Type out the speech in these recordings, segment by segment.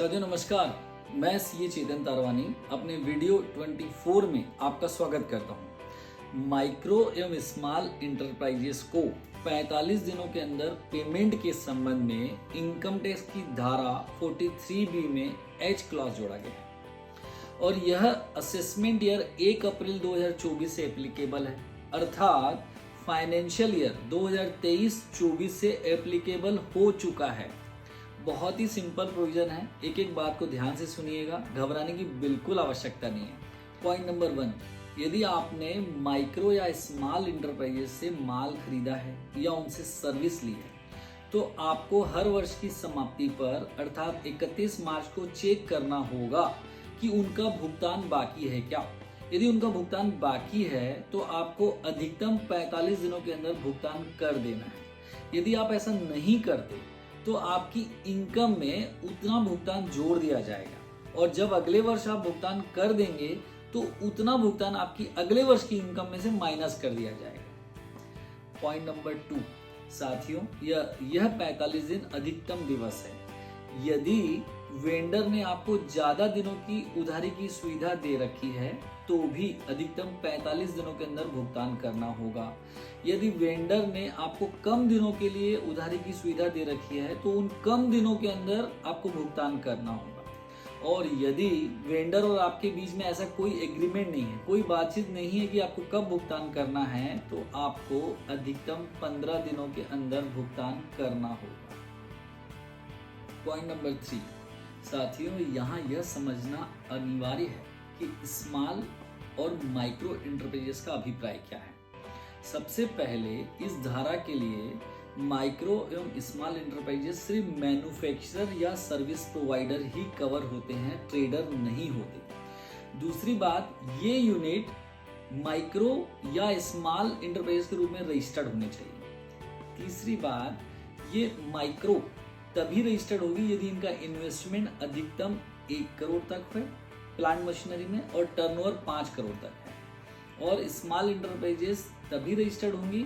साथियों नमस्कार, मैं सीए चेतन तारवानी अपने वीडियो 24 में आपका स्वागत करता हूं। माइक्रो एवं स्मॉल इंटरप्राइजेस को 45 दिनों के अंदर पेमेंट के संबंध में इनकम टैक्स की धारा 43B में एच क्लॉज जोड़ा गया है और यह असेसमेंट ईयर 1 अप्रैल 2024 से एप्लीकेबल है, अर्थात फाइनेंशियल ईयर 2023-24 से एप्लीकेबल हो चुका है। बहुत ही सिंपल प्रोविजन है, एक एक बात को ध्यान से सुनिएगा, घबराने की बिल्कुल आवश्यकता नहीं है। पॉइंट नंबर 1, यदि आपने माइक्रो या स्मॉल इंटरप्राइजेस से माल खरीदा है या उनसे सर्विस ली है तो आपको हर वर्ष की समाप्ति पर अर्थात 31 मार्च को चेक करना होगा कि उनका भुगतान बाकी है क्या। यदि उनका भुगतान बाकी है तो आपको अधिकतम 45 दिनों के अंदर भुगतान कर देना है। यदि आप ऐसा नहीं करते तो आपकी इनकम में उतना भुगतान जोड़ दिया जाएगा और जब अगले वर्ष आप भुगतान कर देंगे तो उतना भुगतान आपकी अगले वर्ष की इनकम में से माइनस कर दिया जाएगा। पॉइंट नंबर 2, साथियों यह 45 दिन अधिकतम दिवस है। यदि वेंडर ने आपको ज्यादा दिनों की उधारी की सुविधा दे रखी है तो भी अधिकतम 45 दिनों के अंदर भुगतान करना होगा। यदि वेंडर ने आपको कम दिनों के लिए उधारी की सुविधा दे रखी है तो उन कम दिनों के अंदर आपको भुगतान करना होगा। और यदि वेंडर और आपके बीच में ऐसा कोई एग्रीमेंट नहीं है, कोई बातचीत नहीं है कि आपको कब भुगतान करना है, तो आपको अधिकतम 15 दिनों के अंदर भुगतान करना होगा। पॉइंट नंबर 3, साथियों यहाँ यह समझना अनिवार्य है कि स्मॉल और माइक्रो इंटरप्राइजेस का अभिप्राय क्या है। सबसे पहले इस धारा के लिए माइक्रो एवं स्मॉल इंटरप्राइजेस सिर्फ मैन्युफैक्चरर या सर्विस प्रोवाइडर ही कवर होते हैं, ट्रेडर नहीं होते। दूसरी बात, ये यूनिट माइक्रो या स्मॉल इंटरप्राइजेस के रूप में रजिस्टर्ड होने चाहिए। तीसरी बात, ये माइक्रो तभी रजिस्टर्ड होगी यदि इनका इन्वेस्टमेंट अधिकतम 1 करोड़ तक है प्लांट मशीनरी में और टर्नओवर 5 करोड़ तक है। और स्मॉल इंटरप्राइजेस तभी रजिस्टर्ड होंगी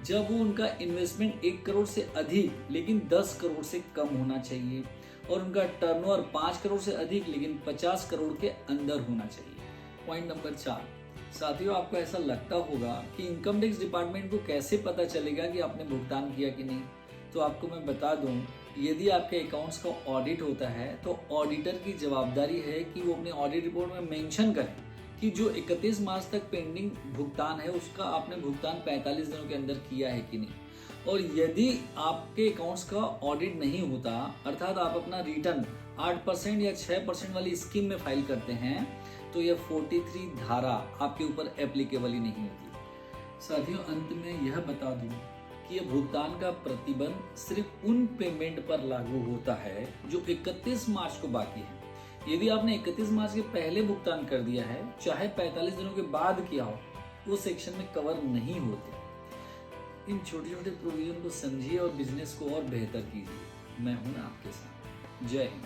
जब वो उनका इन्वेस्टमेंट 1 करोड़ से अधिक लेकिन 10 करोड़ से कम होना चाहिए और उनका टर्नओवर 5 करोड़ से अधिक लेकिन 50 करोड़ के अंदर होना चाहिए। पॉइंट नंबर 4, साथियों आपको ऐसा लगता होगा कि इनकम टैक्स डिपार्टमेंट को कैसे पता चलेगा कि आपने भुगतान किया कि नहीं। तो आपको मैं बता दूं, यदि आपके अकाउंट्स का ऑडिट होता है तो ऑडिटर की जवाबदारी है कि वो अपने ऑडिट रिपोर्ट में मेंशन करें कि जो 31 मार्च तक पेंडिंग भुगतान है उसका आपने भुगतान 45 दिनों के अंदर किया है कि नहीं। और यदि आपके अकाउंट्स का ऑडिट नहीं होता, अर्थात आप अपना रिटर्न 8% या 6% वाली स्कीम में फाइल करते हैं, तो यह 43 धारा आपके ऊपर एप्लीकेबल ही नहीं होती। साथियों अंत में यह बता दूं कि यह भुगतान का प्रतिबंध सिर्फ उन पेमेंट पर लागू होता है जो 31 मार्च को बाकी है। यदि आपने 31 मार्च के पहले भुगतान कर दिया है, चाहे 45 दिनों के बाद किया हो, वो सेक्शन में कवर नहीं होते। इन छोटे छोटे प्रोविजन को समझिए और बिजनेस को और बेहतर कीजिए। मैं हूं आपके साथ। जय हिंद।